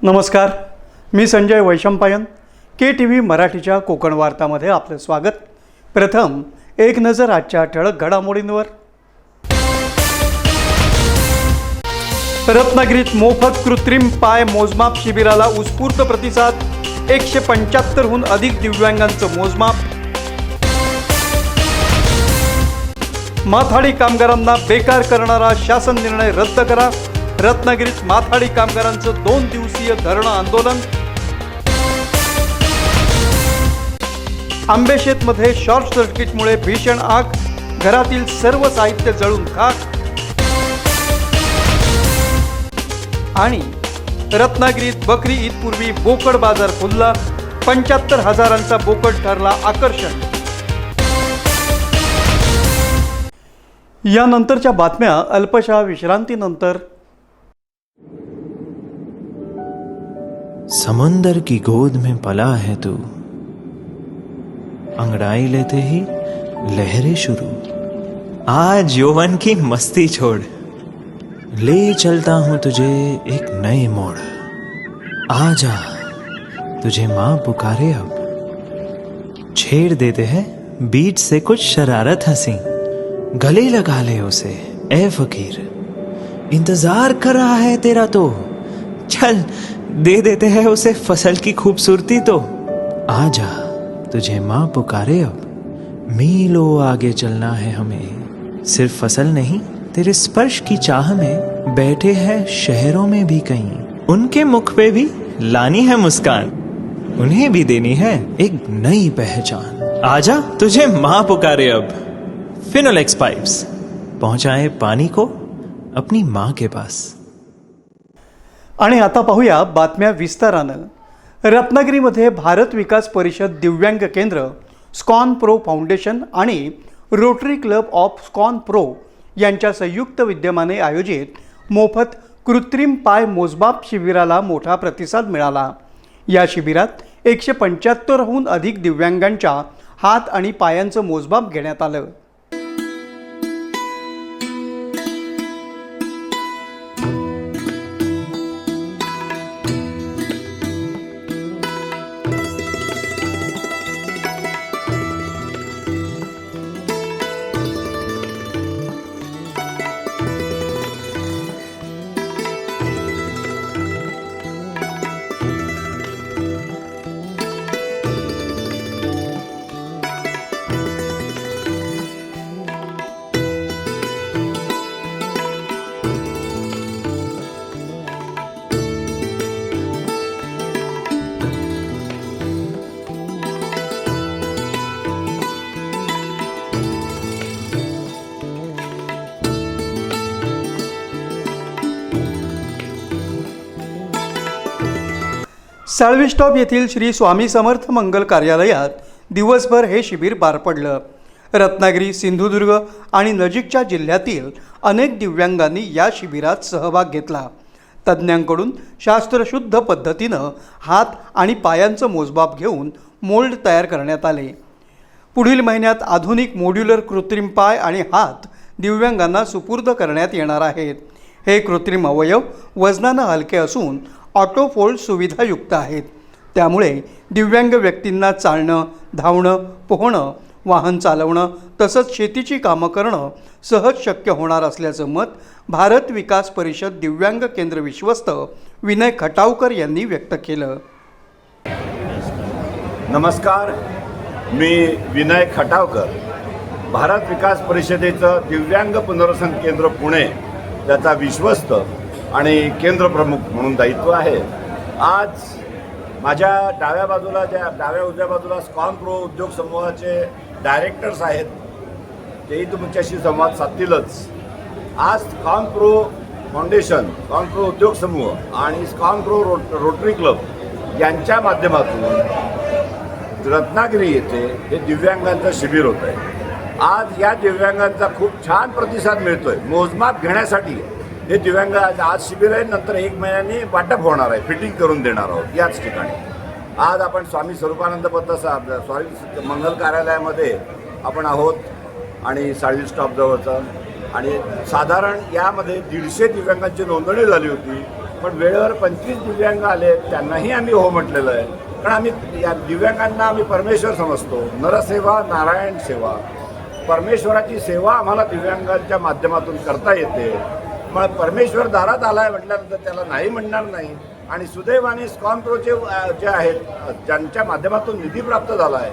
नमस्कार, मी संजय वैशंपायन. KTV मराठीच्या कोकण वार्तामध्ये आपलं स्वागत. प्रथम एक नजर आजच्या ठळक घडामोडींवर. रत्नागिरीत मोफत कृत्रिम पाय मोजमाप शिबिराला उत्स्फूर्त प्रतिसाद. 175हून अधिक दिव्यांगांचं मोजमाप. माथाडी कामगारांना बेकार करणारा शासन निर्णय रद्द करा. रत्नागिरीत माथाडी कामगारांचं 2 दिवसीय धरणं आंदोलन. आंबेशेतमध्ये शॉर्ट सर्किटमुळे भीषण आग. घरातील सर्व साहित्य जळून खाक. आणि रत्नागिरीत बकरी ईदपूर्वी बोकड बाजार खुलला. 75,000चा बोकड ठरला आकर्षण. यानंतरच्या बातम्या अल्पशा विश्रांतीनंतर. समुंदर की गोद में पला है तू, अंगड़ाई लेते ही लहरें शुरू. आज यौवन की मस्ती छोड़, ले चलता हूं तुझे एक नए मोड़. आजा तुझे माँ पुकारे अब, छेड़ देते हैं बीच से कुछ शरारत हंसी. गले लगा ले उसे ए फकीर, इंतजार कर रहा है तेरा तो. चल दे देते हैं उसे फसल की खूबसूरती तो. आजा तुझे माँ पुकारे अब, मीलों आगे चलना है हमें. सिर्फ फसल नहीं, तेरे स्पर्श की चाह में बैठे हैं शहरों में भी कहीं. उनके मुख पे भी लानी है मुस्कान, उन्हें भी देनी है एक नई पहचान. आजा तुझे माँ पुकारे अब. फिनोलेक्स पाइप्स पहुंचाए पानी को अपनी माँ के पास. आणि आता पाहूया बातम्या विस्तारानं. रत्नागिरीमध्ये भारत विकास परिषद दिव्यांग केंद्र, स्कॉन प्रो फाउंडेशन आणि रोटरी क्लब ऑफ स्कॉन प्रो यांच्या संयुक्त विद्यमाने आयोजित मोफत कृत्रिम पाय मोजमाप शिबिराला मोठा प्रतिसाद मिळाला. या शिबिरात 175हून अधिक दिव्यांगांच्या हात आणि पायांचं मोजमाप घेण्यात आलं. साळवी स्टॉप येथील श्री स्वामी समर्थ मंगल कार्यालयात दिवसभर हे शिबिर पार पडलं. रत्नागिरी, सिंधुदुर्ग आणि नजीकच्या जिल्ह्यातील अनेक दिव्यांगांनी या शिबिरात सहभाग घेतला. तज्ज्ञांकडून शास्त्रशुद्ध पद्धतीनं हात आणि पायांचं मोजमाप घेऊन मोल्ड तयार करण्यात आले. पुढील महिन्यात आधुनिक मॉड्युलर कृत्रिम पाय आणि हात दिव्यांगांना सुपूर्द करण्यात येणार आहेत. हे कृत्रिम अवयव वजनानं हलके असून ऑटो फोल्ड सुविधायुक्त आहेत. त्यामुळे दिव्यांग व्यक्तींना चालणं, धावणं, पोहणं, वाहन चालवणं तसंच शेतीची कामं करणं सहज शक्य होणार असल्याचं मत भारत विकास परिषद दिव्यांग केंद्र विश्वस्त विनय खटावकर यांनी व्यक्त केलं. नमस्कार, मी विनय खटावकर, भारत विकास परिषदेचं दिव्यांग पुनर्वसन केंद्र पुणे त्याचा विश्वस्त आणि केंद्र प्रमुख म्हणून दायित्व आहे. आज माझ्या डाव्या उजव्या बाजूला स्कॉन प्रो उद्योग समूहाचे डायरेक्टर्स आहेत. तेही तुमच्याशी संवाद साधतीलच. आज स्कॉन प्रो फाउंडेशन, स्कॉन प्रो उद्योग समूह आणि स्कॉन प्रो रोटरी क्लब यांच्या माध्यमातून रत्नागिरी येथे हे दिव्यांगांचं शिबिर होत आहे. आज या दिव्यांगांचा खूप छान प्रतिसाद मिळतोय. मोजमाप घेण्यासाठी हे दिव्यांग आज शिबिर आहे, नंतर 1 महिन्याने वाटप होणार आहे, फिटिंग करून देणार आहोत याच ठिकाणी. आज आपण स्वामी स्वरूपानंद स्वामी मंगल कार्यालयामध्ये आपण आहोत आणि साळवी स्टॉप जवळचं. आणि साधारण यामध्ये 150 दिव्यांगांची नोंदणी झाली होती. पण वेळेवर 25 दिव्यांग आले, त्यांनाही आम्ही हो म्हटलेलं आहे. कारण आम्ही या दिव्यांगांना आम्ही परमेश्वर समजतो. नरसेवा नारायण सेवा, परमेश्वराची सेवा आम्हाला दिव्यांगांच्या माध्यमातून करता येते. मग परमेश्वर दारात आला आहे म्हटल्यानंतर त्याला नाही म्हणणार नाही. आणि सुदैवाने स्कॉनप्रोचे जे आहेत, ज्यांच्या माध्यमातून निधी प्राप्त झाला आहे,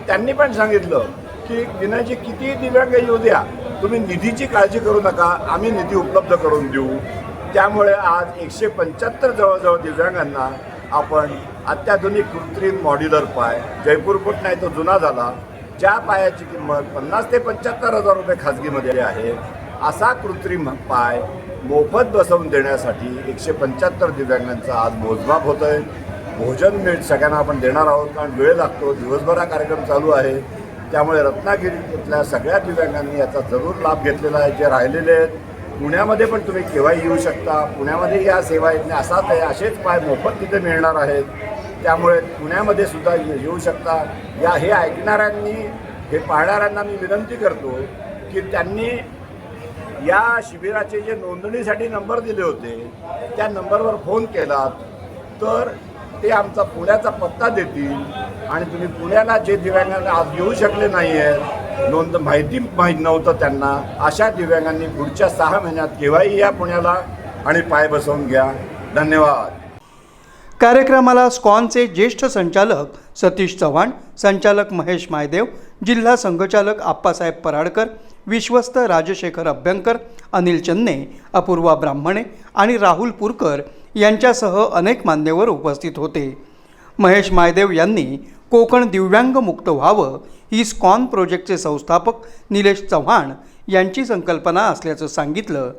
त्यांनी पण सांगितलं की विनायची किती दिव्यांग येऊ द्या, तुम्ही निधीची काळजी करू नका, आम्ही निधी उपलब्ध करून देऊ. त्यामुळे आज 175 जवळजवळ दिव्यांगांना आपण अत्याधुनिक कृत्रिम मॉड्युलर पाय, जयपूर फूट नाही तो जुना झाला, ज्या पायाची किंमत 50 ते 75,000 रुपये खाजगीमध्ये आहे, असा कृत्रिम पाय मोफत बसवून देण्यासाठी 175 दिव्यांगांचा आज मोजमाप होतं आहे. भोजन मिळत सगळ्यांना आपण देणार आहोत, कारण वेळ लागतो, दिवसभर हा कार्यक्रम चालू आहे. त्यामुळे रत्नागिरीतल्या सगळ्या दिव्यांगांनी याचा जरूर लाभ घेतलेला आहे. जे राहिलेले आहेत पुण्यामध्ये पण तुम्ही केव्हाही येऊ शकता, पुण्यामध्ये या सेवा येत नाही असाच आहे, असेच पाय मोफत तिथे मिळणार आहेत. त्यामुळे पुण्यामध्ये सुद्धा येऊ शकता. हे ऐकणाऱ्यांनी, हे पाहणाऱ्यांना मी विनंती करतो की त्यांनी या शिबिराचे जे नोंदणीसाठी नंबर दिले होते, त्या नंबरवर फोन केलात तर ते आमचा पुण्याचा पत्ता देतील. आणि तुम्ही पुण्याला जे दिव्यांगांना आज येऊ शकले नाही आहेत, माहिती माहीत नव्हतं त्यांना, अशा दिव्यांगांनी पुढच्या 6 महिन्यात केव्हाही या पुण्याला आणि पाय बसवून घ्या. धन्यवाद. कार्यक्रमाला स्कॉनचे ज्येष्ठ संचालक सतीश चव्हाण, संचालक महेश मायदेव, जिल्हा संघचालक आप्पासाहेब पराडकर, विश्वस्त राजशेखर अभ्यंकर, अनिल चन्ने, अपूर्वा ब्राह्मणे आणि राहुल पुरकर यांच्यासह अनेक मान्यवर उपस्थित होते. महेश मायदेव यांनी कोकण दिव्यांग मुक्त व्हावं ही स्कॉन प्रोजेक्टचे संस्थापक निलेश चव्हाण यांची संकल्पना असल्याचं सांगितलं.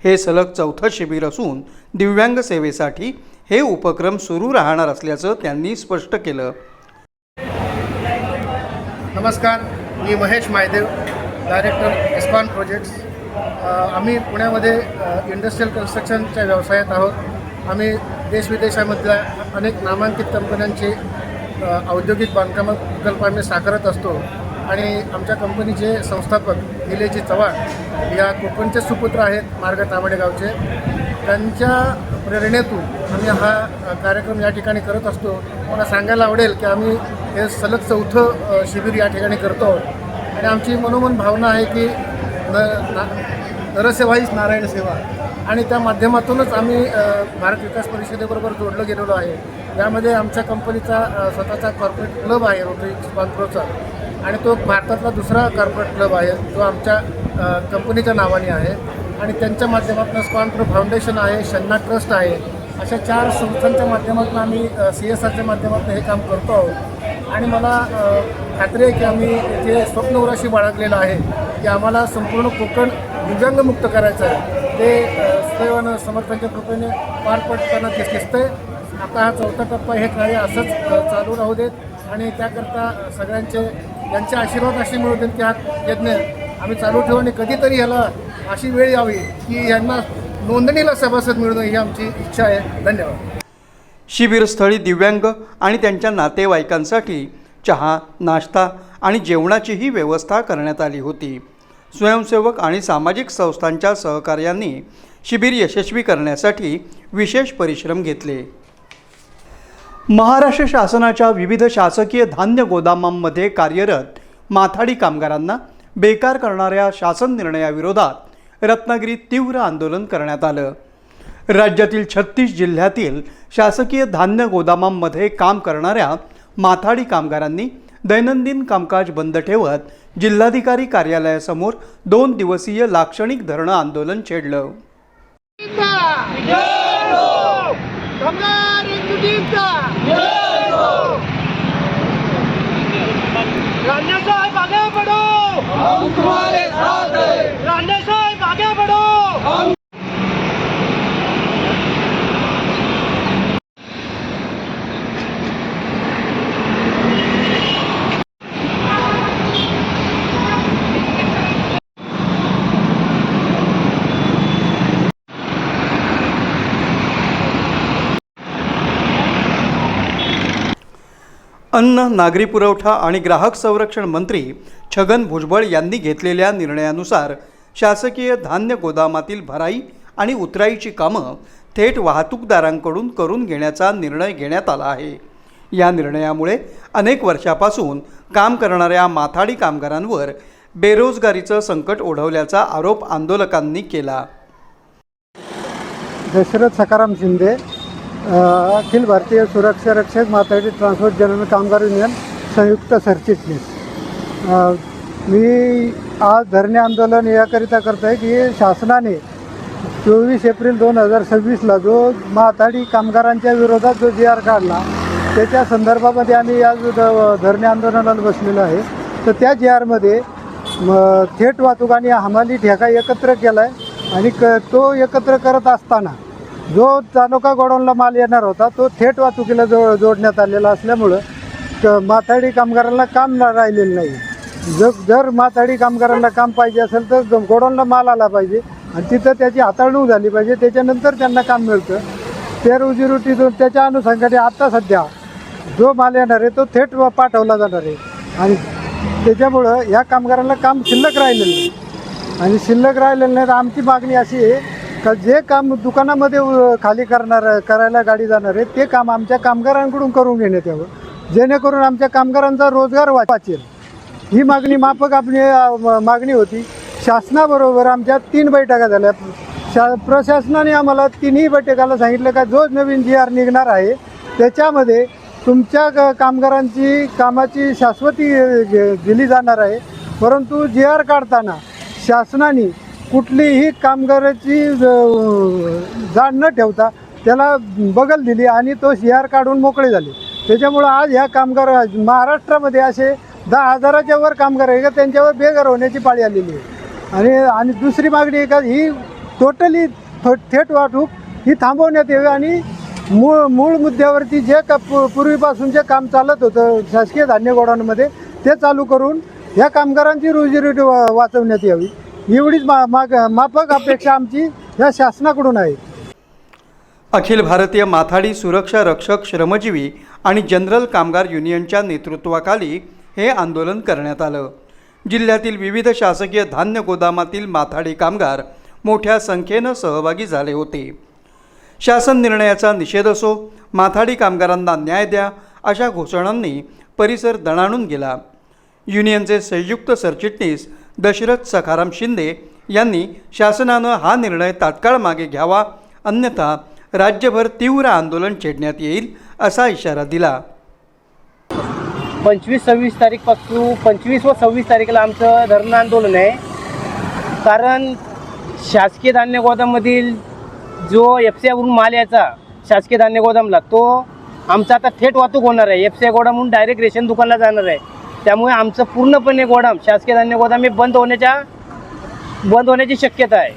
हे सलग 4थं शिबिर असून दिव्यांग सेवेसाठी हे उपक्रम सुरू राहणार असल्याचं त्यांनी स्पष्ट केलं. नमस्कार, मी महेश मायदेव, डायरेक्टर एस्कॉन प्रोजेक्ट्स. आम्ही पुण्यामध्ये इंडस्ट्रियल कन्स्ट्रक्शनच्या व्यवसायात आहोत. आम्ही देशविदेशामधल्या अनेक नामांकित कंपन्यांचे औद्योगिक बांधकाम प्रकल्प आम्ही साकारत असतो. आणि आमच्या कंपनीचे संस्थापक निलेशजी चव्हाण या कोकणचे सुपुत्र आहेत, मार्ग तांबडे गावचे. त्यांच्या प्रेरणेतून आम्ही हा कार्यक्रम या ठिकाणी करत असतो. मला सांगायला आवडेल की आम्ही हे सलग 4थं शिबिर या ठिकाणी करतो आहोत. आणि आमची मनोमन भावना आहे की नरसेवा हीच नारायण सेवा, आणि त्या माध्यमातूनच आम्ही भारत विकास परिषदेबरोबर जोडलं गेलेलो आहे. यामध्ये आमच्या कंपनीचा स्वतःचा कॉर्पोरेट क्लब आहे, रोटरी स्कॉनप्रोचा, आणि तो भारतातला दुसरा कॉर्पोरेट क्लब आहे, जो आमच्या कंपनीच्या नावाने आहे. आणि त्यांच्या माध्यमातून स्कॉनप्रो फाउंडेशन आहे, शन्ना ट्रस्ट आहे, अशा 4 संस्थांच्या माध्यमातून आम्ही CSRच्या माध्यमातून हे काम करतो आहोत. आणि मला खात्री आहे की आम्ही जे स्वप्न उराशी बाळगलेलं आहे की आम्हाला संपूर्ण कोकण दिव्यांगमुक्त करायचं आहे, ते सुदैवानं समर्थांच्या कृपेने पार पडताना दिसतंय. आता हा 4था टप्पा, हे कार्य असंच चालू राहू देत. आणि त्याकरता यांचे आशीर्वाद असे मिळू देत की हा यज्ञ आम्ही चालू ठेवू. आणि कधीतरी ह्याला अशी वेळ यावी की यांना नोंदणीला सभासद मिळणं ही आमची इच्छा आहे. धन्यवाद. शिबिरस्थळी दिव्यांग आणि त्यांच्या नातेवाईकांसाठी चहा, नाश्ता आणि जेवणाचीही व्यवस्था करण्यात आली होती. स्वयंसेवक आणि सामाजिक संस्थांच्या सहकार्यांनी शिबिर यशस्वी करण्यासाठी विशेष परिश्रम घेतले. महाराष्ट्र शासनाच्या विविध शासकीय धान्य गोदामांमध्ये कार्यरत माथाडी कामगारांना बेकार करणाऱ्या शासन निर्णयाविरोधात रत्नागिरीत तीव्र आंदोलन करण्यात आलं. राज्यातील 36 जिल्ह्यातील शासकीय धान्य गोदामांमध्ये काम करणाऱ्या माथाडी कामगारांनी दैनंदिन कामकाज बंद ठेवत जिल्हाधिकारी कार्यालयासमोर 2 दिवसीय लाक्षणिक धरणं आंदोलन छेडलं. साहेब आगे बढ़ो, हम तुम्हारे साथ हैं. राणे साहेब आगे बढ़ो. अन्न, नागरी पुरवठा आणि ग्राहक संरक्षण मंत्री छगन भुजबळ यांनी घेतलेल्या निर्णयानुसार शासकीय धान्य गोदामातील भराई आणि उतराईची कामं थेट वाहतूकदारांकडून करून घेण्याचा निर्णय घेण्यात आला आहे. या निर्णयामुळे अनेक वर्षापासून काम करणाऱ्या माथाडी कामगारांवर बेरोजगारीचं संकट ओढवल्याचा आरोप आंदोलकांनी केला. दशरथ सखाराम शिंदे, अखिल भारतीय सुरक्षा रक्षक माथाडी ट्रान्सपोर्ट जनरल कामगार युनियन संयुक्त सरचिटणीस. मी आज धरणे आंदोलन याकरिता करतो आहे की शासनाने 24 एप्रिल 2026ला जो माथाडी कामगारांच्या विरोधात जो जी आर काढला त्याच्या संदर्भामध्ये आम्ही आज धरणे आंदोलनाला बसलेलो आहे. तर त्या जी आरमध्ये थेट वाहतूक आणि हमाली ठेका एकत्र केला आहे आणि तो एकत्र करत असताना जो तालुका गोडाऊनला माल येणार होता तो थेट वाहतुकीला जोडण्यात आलेला असल्यामुळं माथाडी कामगारांना काम राहिलेलं नाही. जर माथाडी कामगारांना काम पाहिजे असेल तर गोडाऊनला माल आला पाहिजे आणि तिथं त्याची हाताळणूक झाली पाहिजे, त्याच्यानंतर त्यांना काम मिळतं. ते रोजीरोटीतून त्याच्या अनुषंगाने आता सध्या जो माल येणार आहे तो थेट पाठवला जाणार आहे आणि त्याच्यामुळं ह्या कामगारांना काम शिल्लक राहिलेलं नाही. आणि शिल्लक राहिलेलं नाही तर आमची मागणी अशी आहे का जे काम दुकानामध्ये खाली करायला गाडी जाणार आहे ते काम आमच्या कामगारांकडून करून घेण्यात यावं, जेणेकरून आमच्या कामगारांचा रोजगार वाचेल. ही मागणी माफक आपली मागणी होती. शासनाबरोबर आमच्या 3 बैठका झाल्या. प्रशासनाने आम्हाला 3ही बैठकाला सांगितलं का जो नवीन जी आर निघणार आहे त्याच्यामध्ये तुमच्या कामगारांची कामाची शाश्वती दिली जाणार आहे. परंतु जी आर काढताना शासनाने कुठलीही कामगाराची जाण न ठेवता त्याला बगल दिली आणि तो जी आर काढून मोकळे झाले. त्याच्यामुळं आज ह्या कामगार महाराष्ट्रामध्ये असे 10,000च्या वर कामगार आहे का त्यांच्यावर बेघर होण्याची पाळी आलेली आहे. आणि दुसरी मागणी आहे का ही टोटली थेट वाहतूक ही थांबवण्यात यावी आणि मूळ मुद्द्यावरती जे पूर्वीपासून जे काम चालत होतं शासकीय धान्य गोडाऊनमध्ये ते चालू करून ह्या कामगारांची रोजीरोटी वाचवण्यात यावी, एवढीच माफक अपेक्षा आमची ह्या शासनाकडून आहे. अखिल भारतीय माथाडी सुरक्षा रक्षक श्रमजीवी आणि जनरल कामगार युनियनच्या नेतृत्वाखाली हे आंदोलन करण्यात आलं. जिल्ह्यातील विविध शासकीय धान्य गोदामातील माथाडी कामगार मोठ्या संख्येनं सहभागी झाले होते. शासन निर्णयाचा निषेध असो, माथाडी कामगारांना न्याय द्या अशा घोषणांनी परिसर दणाणून गेला. युनियनचे संयुक्त सरचिटणीस दशरथ सखाराम शिंदे यांनी शासनानं हा निर्णय तात्काळ मागे घ्यावा, अन्यथा राज्यभर तीव्र आंदोलन छेडण्यात येईल असा इशारा दिला. 25-26 तारीखपासून 25 व 26 तारखेला आमचं धरणं आंदोलन आहे. कारण शासकीय धान्य गोदाममधील जो एफसीआयवरून माल यायचा शासकीय धान्य गोदामला तो आमचा आता थेट वाहतूक होणार आहे. एफसीआय गोदामहून डायरेक्ट रेशन दुकानला जाणार आहे. त्यामुळे आमचं पूर्णपणे गोदाम शासकीय धान्य गोदाम हे बंद होण्याची शक्यता आहे.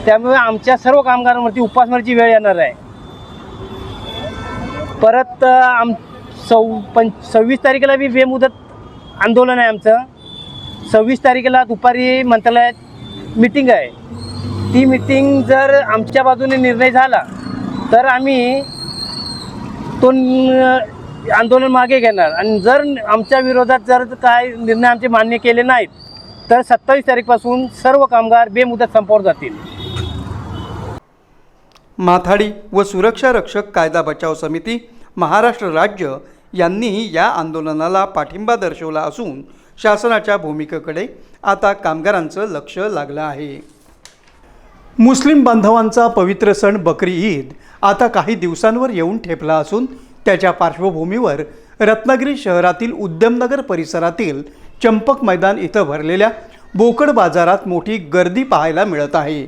त्यामुळे आमच्या सर्व कामगारांवरती उपासमारीची वेळ येणार आहे. परत 26 तारखेला बी बेमुदत आंदोलन आहे आमचं. 26 तारखेला दुपारी मंत्रालयात मीटिंग आहे. ती मीटिंग जर आमच्या बाजूने निर्णय झाला तर आम्ही तो आंदोलन मागे घेणार आणि जर आमच्या विरोधात जर काय निर्णय आमचे मान्य केले नाहीत तर 27 तारीखपासून सर्व कामगार बेमुदत संपावर जातील. माथाडी व सुरक्षा रक्षक कायदा बचाव समिती, महाराष्ट्र राज्य यांनीही या आंदोलनाला पाठिंबा दर्शवला असून शासनाच्या भूमिकेकडे आता कामगारांचं लक्ष लागलं आहे. मुस्लिम बांधवांचा पवित्र सण बकरी ईद आता काही दिवसांवर येऊन ठेपला असून त्याच्या पार्श्वभूमीवर रत्नागिरी शहरातील उद्यमनगर परिसरातील चंपक मैदान इथं भरलेल्या बोकड बाजारात मोठी गर्दी पाहायला मिळत आहे.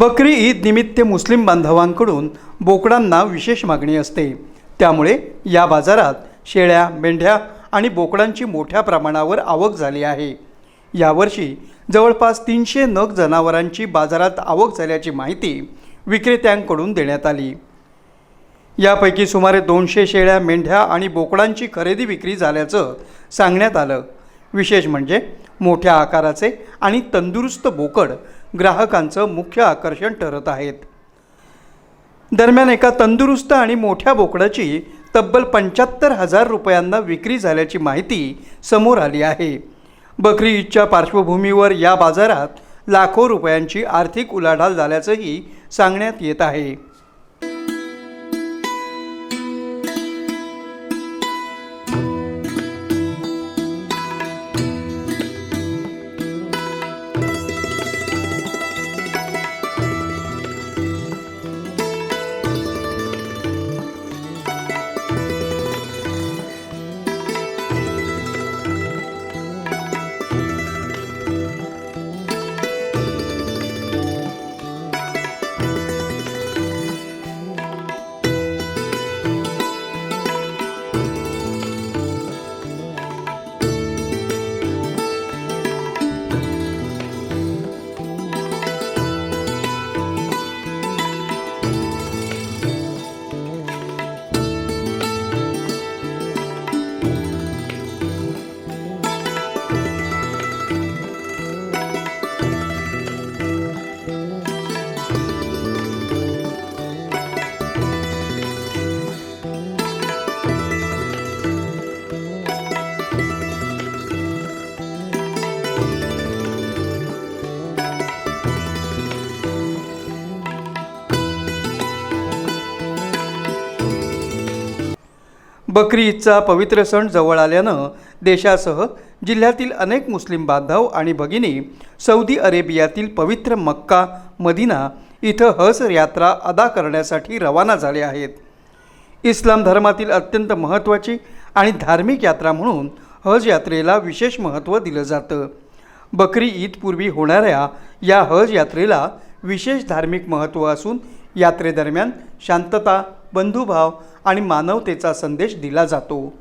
बकरी ईद निमित्त मुस्लिम बांधवांकडून बोकडांना विशेष मागणी असते. त्यामुळे या बाजारात शेळ्या, मेंढ्या आणि बोकडांची मोठ्या प्रमाणावर आवक झाली आहे. यावर्षी जवळपास 300 नग जनावरांची बाजारात आवक झाल्याची माहिती विक्रेत्यांकडून देण्यात आली. यापैकी सुमारे 200 शेळ्या, मेंढ्या आणि बोकडांची खरेदी विक्री झाल्याचं सांगण्यात आलं. विशेष म्हणजे मोठ्या आकाराचे आणि तंदुरुस्त बोकड ग्राहकांचं मुख्य आकर्षण ठरत आहेत. दरम्यान एका तंदुरुस्त आणि मोठ्या बोकडाची तब्बल 75,000 रुपयांना विक्री झाल्याची माहिती समोर आली आहे. बकरी ईदच्या पार्श्वभूमीवर या बाजारात लाखो रुपयांची आर्थिक उलाढाल झाल्याचंही सांगण्यात येत आहे. बकरी ईदचा पवित्र सण जवळ आल्यानं देशासह जिल्ह्यातील अनेक मुस्लिम बांधव आणि भगिनी सौदी अरेबियातील पवित्र मक्का, मदिना इथं हज यात्रा अदा करण्यासाठी रवाना झाले आहेत. इस्लाम धर्मातील अत्यंत महत्त्वाची आणि धार्मिक यात्रा म्हणून हज यात्रेला विशेष महत्त्व दिलं जातं. बकरी ईदपूर्वी होणाऱ्या या हज यात्रेला विशेष धार्मिक महत्त्व असून यात्रेदरम्यान शांतता, बंधुभाव आणि मानवतेचा संदेश दिला जातो.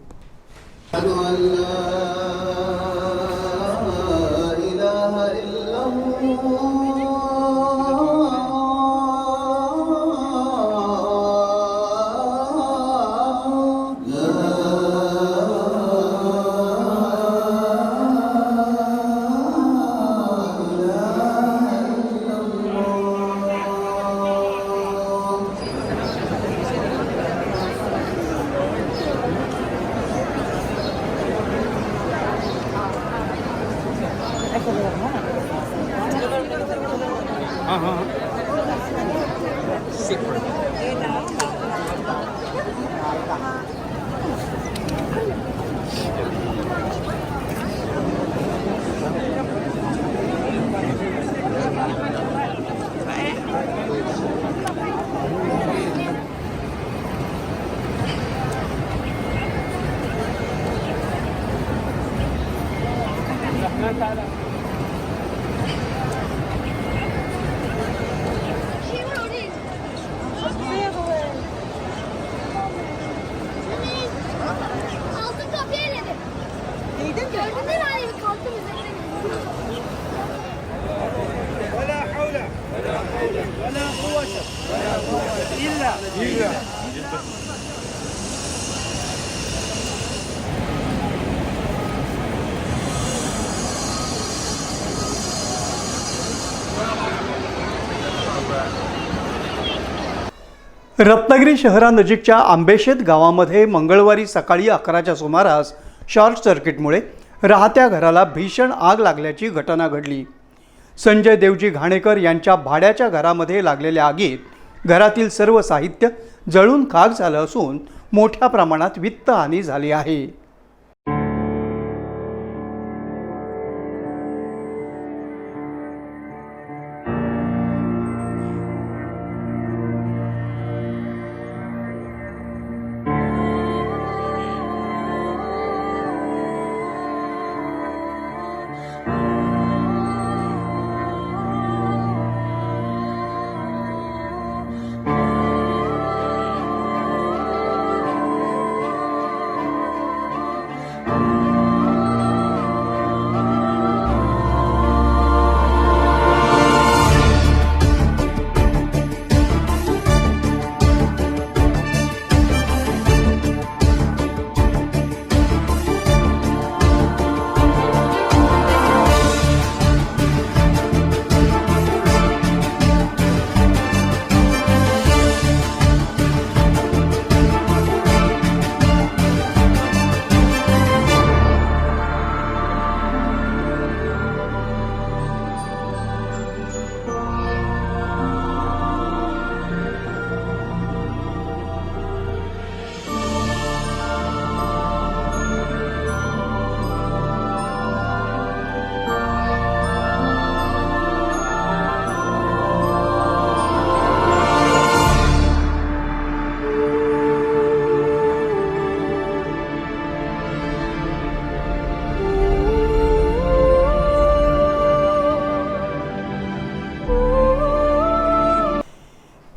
Altın kapıya eledi. Gördün mü hani kalktım üzerine? ولا حول ولا قوة إلا بالله. Ratnagiri शहरानजीकच्या Ambeshet गावामध्ये मंगळवारी सकाळी 11च्या सुमारास शॉर्ट सर्किटमुळे राहत्या घराला भीषण आग लागल्याची घटना घडली. संजय देवजी घाणेकर यांच्या भाड्याच्या घरामध्ये लागलेल्या आगीत घरातील सर्व साहित्य जळून खाक झालं असून मोठ्या प्रमाणात वित्तहानी झाली आहे.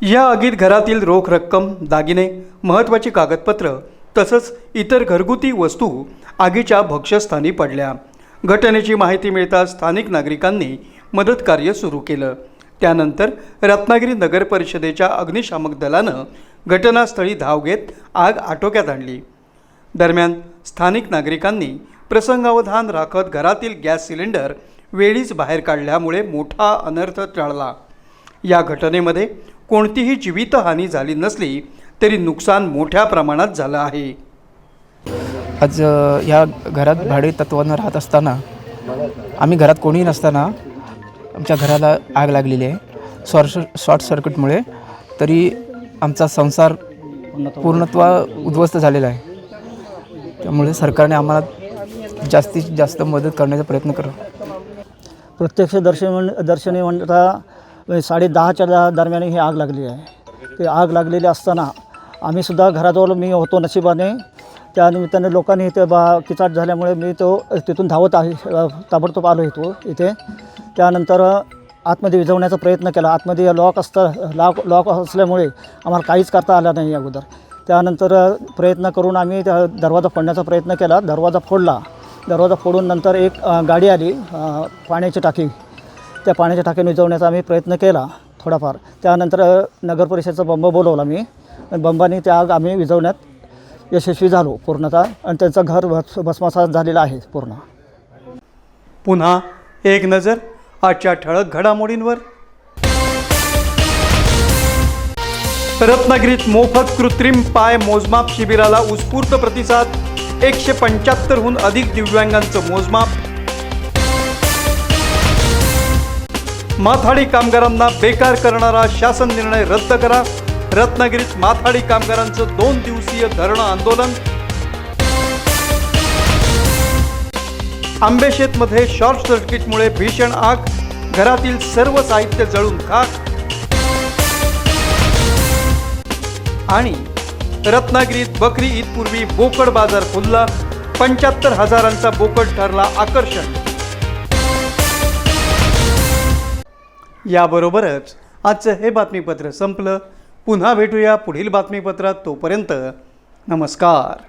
या आगीत घरातील रोख रक्कम, दागिने, महत्त्वाची कागदपत्र तसंच इतर घरगुती वस्तू आगीच्या भक्ष्यस्थानी पडल्या. घटनेची माहिती मिळताच स्थानिक नागरिकांनी मदत कार्य सुरू केलं. त्यानंतर रत्नागिरी नगर परिषदेच्या अग्निशामक दलानं घटनास्थळी धाव घेत आग आटोक्यात आणली. दरम्यान स्थानिक नागरिकांनी प्रसंगावधान राखत घरातील गॅस सिलेंडर वेळीच बाहेर काढल्यामुळे मोठा अनर्थ टळला. या घटनेमध्ये कोणतीही जीवितहानी झाली नसली तरी नुकसान मोठ्या प्रमाणात झालं आहे. आज या घरात भाडे तत्त्वानं राहत असताना आम्ही घरात कोणीही नसताना आमच्या घराला आग लागलेली आहे शॉर्ट सर्किटमुळे. तरी आमचा संसार पूर्णत्व उद्ध्वस्त झालेला आहे. त्यामुळे सरकारने आम्हाला जास्तीत जास्त मदत करण्याचा प्रयत्न करावा. प्रत्यक्ष दर्शनी म्हणता 10:30च्या दरम्यान ही आग लागली आहे. ती आग लागलेली असताना आम्हीसुद्धा घराजवळ मी होतो नशिबाने. त्यानिमित्ताने लोकांनी इथे किचाट झाल्यामुळे मी तिथून धावत ताबडतोब आलो इथे. त्यानंतर आतमध्ये विझवण्याचा प्रयत्न केला. आतमध्ये लॉक असल्यामुळे आम्हाला काहीच करता आलं नाही अगोदर. त्यानंतर प्रयत्न करून आम्ही त्या दरवाजा फोडण्याचा प्रयत्न केला. दरवाजा फोडला. दरवाजा फोडून नंतर एक गाडी आली पाण्याची टाकी. त्या पाण्याच्या टाकीने विझवण्याचा आम्ही प्रयत्न केला थोडाफार. त्यानंतर नगर परिषदेचा बंब बोलवला मी. बंबाने त्या आग आम्ही विझवण्यात यशस्वी झालो पूर्णतः. आणि त्यांचं घर भस्मसात झालेलं आहे पूर्ण. पुन्हा एक नजर आजच्या ठळक घडामोडींवर. रत्नागिरीत मोफत कृत्रिम पाय मोजमाप शिबिराला उत्स्फूर्त प्रतिसाद. 175हून अधिक दिव्यांगांचं मोजमाप. माथाडी कामगारांना बेकार करणारा शासन निर्णय रद्द करा. रत्नागिरीत माथाडी कामगारांचं 2 दिवसीय धरणं आंदोलन. आंबेशेतमध्ये शॉर्ट सर्किटमुळे भीषण आग. घरातील सर्व साहित्य जळून खाक. आणि रत्नागिरीत बकरी ईदपूर्वी बोकड बाजार खुलला. 75,000 बोकड ठरला आकर्षण. याबरोबरच आजचं हे बातमीपत्र संपलं. पुन्हा भेटूया पुढील बातमीपत्रात. तोपर्यंत नमस्कार.